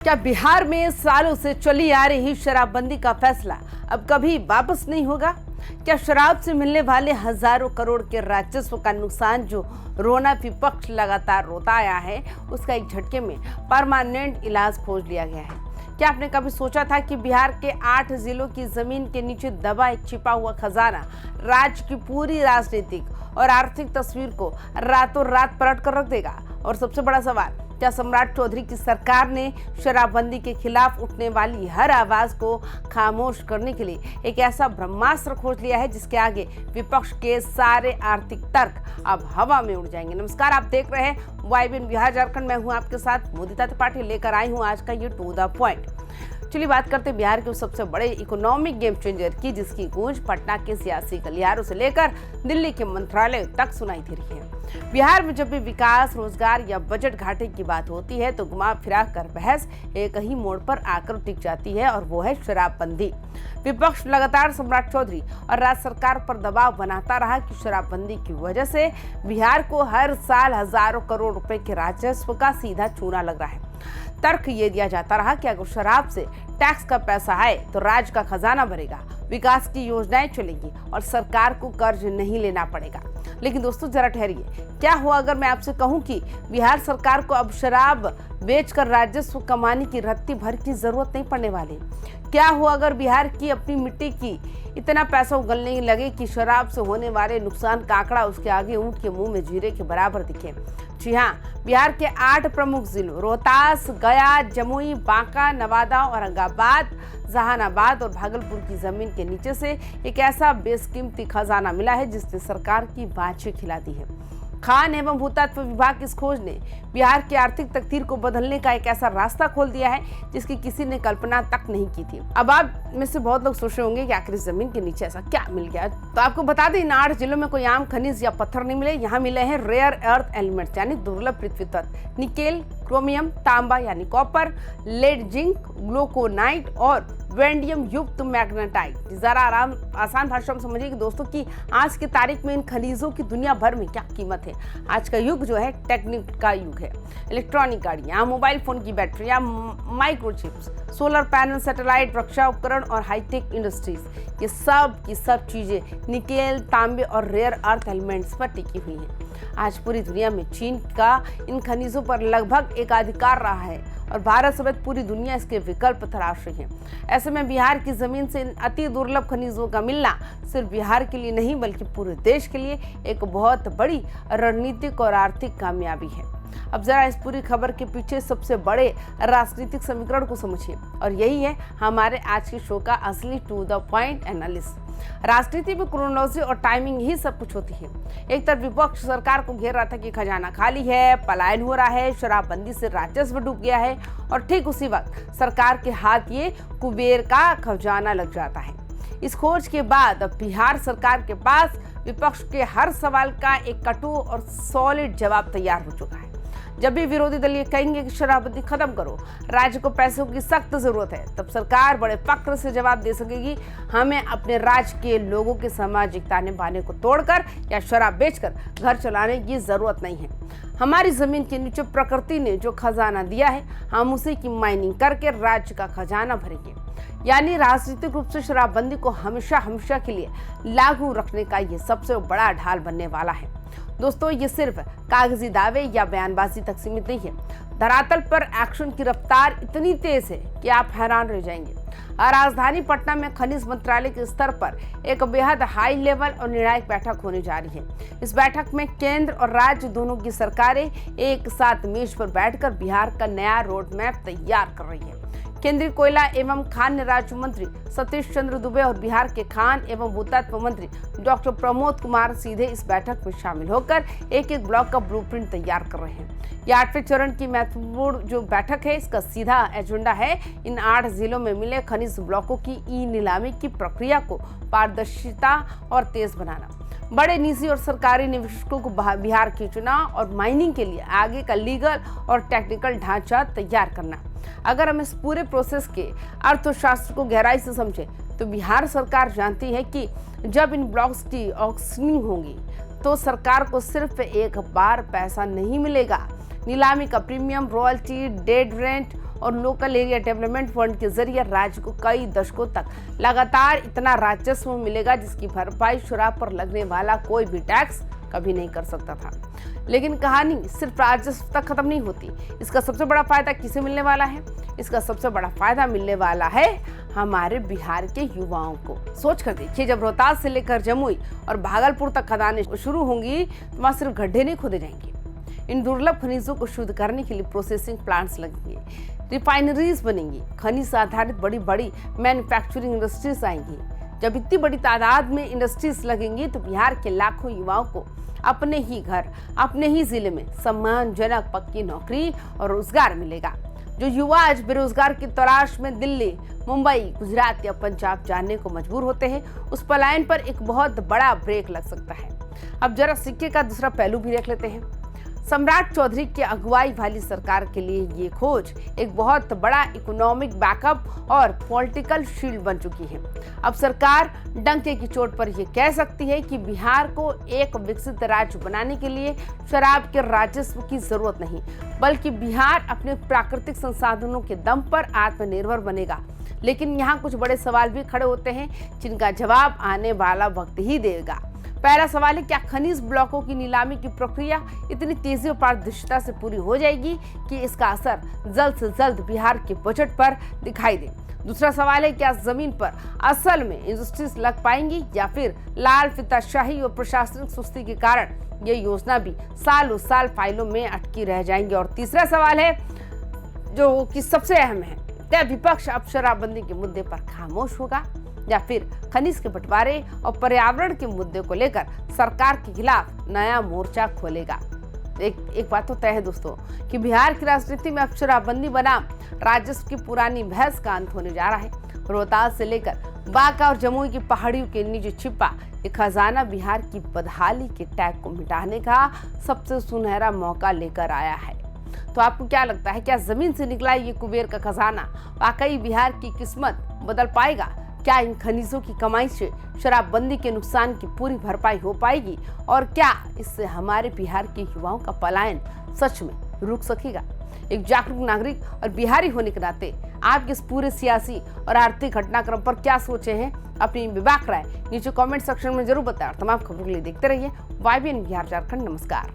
क्या बिहार में सालों से चली आ रही शराबबंदी का फैसला अब कभी वापस नहीं होगा? क्या शराब से मिलने वाले हजारों करोड़ के राजस्व का नुकसान जो रोना विपक्ष लगातार रोता आया है, उसका एक झटके में परमानेंट इलाज खोज लिया गया है? क्या आपने कभी सोचा था कि बिहार के 8 जिलों की जमीन के नीचे दबा एक छिपा हुआ खजाना राज्य की पूरी राजनीतिक और आर्थिक तस्वीर को रातों रात पलट कर रख देगा? और सबसे बड़ा सवाल, क्या सम्राट चौधरी की सरकार ने शराबबंदी के खिलाफ उठने वाली हर आवाज को खामोश करने के लिए एक ऐसा ब्रह्मास्त्र खोज लिया है जिसके आगे विपक्ष के सारे आर्थिक तर्क अब हवा में उड़ जाएंगे? नमस्कार, आप देख रहे हैं वाईबीएन बिहार झारखंड। मैं हूं आपके साथ मोदिता त्रिपाठी, लेकर आई हूं आज का ये टू द पॉइंट। चलिए बात करते हैं बिहार के उस सबसे बड़े इकोनॉमिक गेम चेंजर की, जिसकी गूंज पटना के सियासी गलियारों से लेकर दिल्ली के मंत्रालय तक सुनाई दे रही है। बिहार में जब भी विकास, रोजगार या बजट घाटे की बात होती है तो घुमा फिरा कर बहस एक ही मोड़ पर आकर टिक जाती है, और वो है शराबबंदी। विपक्ष लगातार सम्राट चौधरी और राज्य सरकार पर दबाव बनाता रहा कि शराबबंदी की वजह से बिहार को हर साल हजारों करोड़ रुपए के राजस्व का सीधा चूना लग रहा है। तर्क ये दिया जाता रहा कि अगर शराब से टैक्स का पैसा आए तो राज्य का खजाना भरेगा, विकास की योजनाएं चलेंगी और सरकार को कर्ज नहीं लेना पड़ेगा। लेकिन दोस्तों जरा ठहरिए, क्या हुआ अगर मैं आपसे कहूं कि बिहार सरकार को अब शराब बेचकर राजस्व कमाने की रत्ती भर की जरूरत नहीं पड़ने वाली? क्या हुआ अगर बिहार की अपनी मिट्टी की इतना पैसा उगलने लगे कि शराब से होने वाले नुकसान का आंकड़ा उसके आगे ऊंट के मुंह में जीरे के बराबर दिखे? जी हाँ, बिहार के 8 प्रमुख जिलों रोहतास, गया, जमुई, बांका, नवादा, औरंगाबाद, जहानाबाद और भागलपुर की जमीन के नीचे से एक ऐसा बेशकीमती खजाना मिला है जिसने सरकार की बाँछें खिला दी है। खान एवं भूतत्व विभाग की इस खोज ने बिहार की आर्थिक तकदीर को बदलने का एक ऐसा रास्ता खोल दिया है जिसकी किसी ने कल्पना तक नहीं की थी। अब आप में से बहुत लोग सोच रहे होंगे कि आखिर जमीन के नीचे ऐसा क्या मिल गया। तो आपको बता दें, इन 8 जिलों में कोई आम खनिज या पत्थर नहीं मिले। यहाँ मिले हैं रेयर अर्थ एलिमेंट्स यानी दुर्लभ पृथ्वी तत्व, निकेल, क्रोमियम, तांबा यानी कॉपर, लेड, जिंक, ग्लूकोनाइट और वेंडियम युक्त मैग्नेटाइट। जरा आसान भाषा में समझिए कि दोस्तों की आज की तारीख में इन खनिजों की दुनिया भर में क्या कीमत है। आज का युग जो है टेक्निक का युग है। इलेक्ट्रॉनिक गाड़ियाँ, मोबाइल फोन की बैटरियाँ, माइक्रोचिप्स, सोलर पैनल, सैटेलाइट, रक्षा उपकरण और हाईटेक इंडस्ट्रीज, ये सब की सब चीजें निकेल, तांबे और रेयर अर्थ एलिमेंट्स पर टिकी हुई हैं। आज पूरी दुनिया में चीन का इन खनिजों पर लगभग एकाधिकार रहा है और भारत समेत पूरी दुनिया इसके विकल्प तलाश रही है। ऐसे में बिहार की जमीन से इन अति दुर्लभ खनिजों का मिलना सिर्फ बिहार के लिए नहीं बल्कि पूरे देश के लिए एक बहुत बड़ी रणनीतिक और आर्थिक कामयाबी है। अब जरा इस पूरी खबर के पीछे सबसे बड़े राजनीतिक समीकरण को समझिए, और यही है हमारे आज के शो का असली टू द पॉइंट एनालिसिस। राजनीति में क्रोनोलॉजी और टाइमिंग ही सब कुछ होती है। एक तरफ विपक्ष सरकार को घेर रहा था कि खजाना खाली है, पलायन हो रहा है, शराबबंदी से राजस्व डूब गया है, और ठीक उसी वक्त सरकार के हाथ ये कुबेर का खजाना लग जाता है। इस खोज के बाद अब बिहार सरकार के पास विपक्ष के हर सवाल का एक कटु और सॉलिड जवाब तैयार हो चुका है। जब भी विरोधी दल ये कहेंगे कि शराबबंदी खत्म करो, राज्य को पैसों की सख्त जरूरत है, तब सरकार बड़े फक्र से जवाब दे सकेगी, हमें अपने राज्य के लोगों के सामाजिक ताने बाने को तोड़कर या शराब बेचकर घर चलाने की जरूरत नहीं है। हमारी जमीन के नीचे प्रकृति ने जो खजाना दिया है, हम उसी की माइनिंग करके राज्य का खजाना भरेंगे। यानी राजनीतिक रूप से शराबबंदी को हमेशा हमेशा के लिए लागू रखने का ये सबसे बड़ा ढाल बनने वाला है। दोस्तों, ये सिर्फ कागजी दावे या बयानबाजी तक सीमित नहीं है। धरातल पर एक्शन की रफ्तार इतनी तेज है कि आप हैरान रह जाएंगे। राजधानी पटना में खनिज मंत्रालय के स्तर पर एक बेहद हाई लेवल और निर्णायक बैठक होने जा रही है। इस बैठक में केंद्र और राज्य दोनों की सरकारें एक साथ मेज पर बैठकर बिहार का नया रोड मैप तैयार कर रही है। केंद्रीय कोयला एवं खान राज्य मंत्री सतीश चंद्र दुबे और बिहार के खान एवं भूतत्व मंत्री डॉक्टर प्रमोद कुमार सीधे इस बैठक में शामिल होकर एक एक ब्लॉक का ब्लूप्रिंट तैयार कर रहे हैं। यह 8वें चरण की महत्वपूर्ण जो बैठक है, इसका सीधा एजेंडा है इन 8 जिलों में मिले खनिज ब्लॉकों की ई नीलामी की प्रक्रिया को पारदर्शिता और तेज बनाना, बड़े निजी और सरकारी निवेशकों को बिहार की चुनाव और माइनिंग के लिए आगे का लीगल और टेक्निकल ढांचा तैयार करना। अगर हम इस पूरे प्रोसेस के अर्थशास्त्र को गहराई से समझें तो बिहार सरकार जानती है कि जब इन ब्लॉक्स की ऑक्शनिंग होगी तो सरकार को सिर्फ एक बार पैसा नहीं मिलेगा। नीलामी का प्रीमियम, रॉयल्टी, डेड रेंट और लोकल एरिया डेवलपमेंट फंड के जरिए राज्य को कई दशकों तक लगातार इतना राजस्व मिलेगा जिसकी भरपाई शराब पर लगने वाला कोई भी टैक्स कभी नहीं कर सकता था। लेकिन कहानी सिर्फ राजस्व तक खत्म नहीं होती। इसका सबसे बड़ा फायदा किसे मिलने वाला है? इसका सबसे बड़ा फायदा मिलने वाला है हमारे बिहार के युवाओं को। सोच कर देखिए, जब रोहतास से लेकर जमुई और भागलपुर तक खदानें शुरू होंगी तो वहां सिर्फ गड्ढे नहीं खोदे जाएंगे। इन दुर्लभ खनिजों को शुद्ध करने के लिए प्रोसेसिंग प्लांट्स लगेंगे, रिफाइनरीज बनेंगी, खनिज आधारित बड़ी बड़ी मैन्युफैक्चरिंग इंडस्ट्रीज आएंगी। जब इतनी बड़ी तादाद में इंडस्ट्रीज लगेंगी तो बिहार के लाखों युवाओं को अपने ही घर, अपने ही जिले में सम्मानजनक पक्की नौकरी और रोजगार मिलेगा। जो युवा आज बेरोजगार की तलाश में दिल्ली, मुंबई, गुजरात या पंजाब जाने को मजबूर होते हैं, उस पलायन पर एक बहुत बड़ा ब्रेक लग सकता है। अब जरा सिक्के का दूसरा पहलू भी देख लेते हैं। सम्राट चौधरी की अगुवाई वाली सरकार के लिए ये खोज एक बहुत बड़ा इकोनॉमिक बैकअप और पॉलिटिकल शील्ड बन चुकी है। अब सरकार डंके की चोट पर यह कह सकती है कि बिहार को एक विकसित राज्य बनाने के लिए शराब के राजस्व की जरूरत नहीं, बल्कि बिहार अपने प्राकृतिक संसाधनों के दम पर आत्मनिर्भर बनेगा। लेकिन यहाँ कुछ बड़े सवाल भी खड़े होते हैं जिनका जवाब आने वाला वक्त ही देगा। पहला सवाल है, क्या खनिज ब्लॉकों की नीलामी की प्रक्रिया इतनी तेजी और पारदर्शिता से पूरी हो जाएगी कि इसका असर जल्द से जल्द बिहार के बजट पर दिखाई दे? दूसरा सवाल है, क्या जमीन पर असल में इंडस्ट्रीज लग पाएंगी या फिर लाल फीताशाही और प्रशासनिक सुस्ती के कारण ये योजना भी सालों साल फाइलों में अटकी रह जाएंगी? और तीसरा सवाल है, जो कि सबसे अहम है, क्या विपक्ष अब शराबबंदी के मुद्दे पर खामोश होगा या फिर खनिज के बंटवारे और पर्यावरण के मुद्दे को लेकर सरकार के खिलाफ नया मोर्चा खोलेगा? एक बात तो तय है दोस्तों कि बिहार की राजनीति में अब शराबबंदी बनाम राजस्व की पुरानी बहस का अंत होने जा रहा है। रोहतास से लेकर बांका और जमुई की पहाड़ियों के नीचे छिपा ये खजाना बिहार की बदहाली के टैग को मिटाने का सबसे सुनहरा मौका लेकर आया है। तो आपको क्या लगता है, क्या जमीन से निकला ये कुबेर का खजाना वाकई बिहार की किस्मत बदल पाएगा? क्या इन खनिजों की कमाई से शराबबंदी के नुकसान की पूरी भरपाई हो पाएगी? और क्या इससे हमारे बिहार के युवाओं का पलायन सच में रुक सकेगा? एक जागरूक नागरिक और बिहारी होने के नाते आपके इस पूरे सियासी और आर्थिक घटनाक्रम पर क्या सोचे हैं? अपनी बेबाक राय नीचे कमेंट सेक्शन में जरूर बताएं। तमाम खबरों के लिए देखते रहिए YBN बिहार झारखंड। नमस्कार।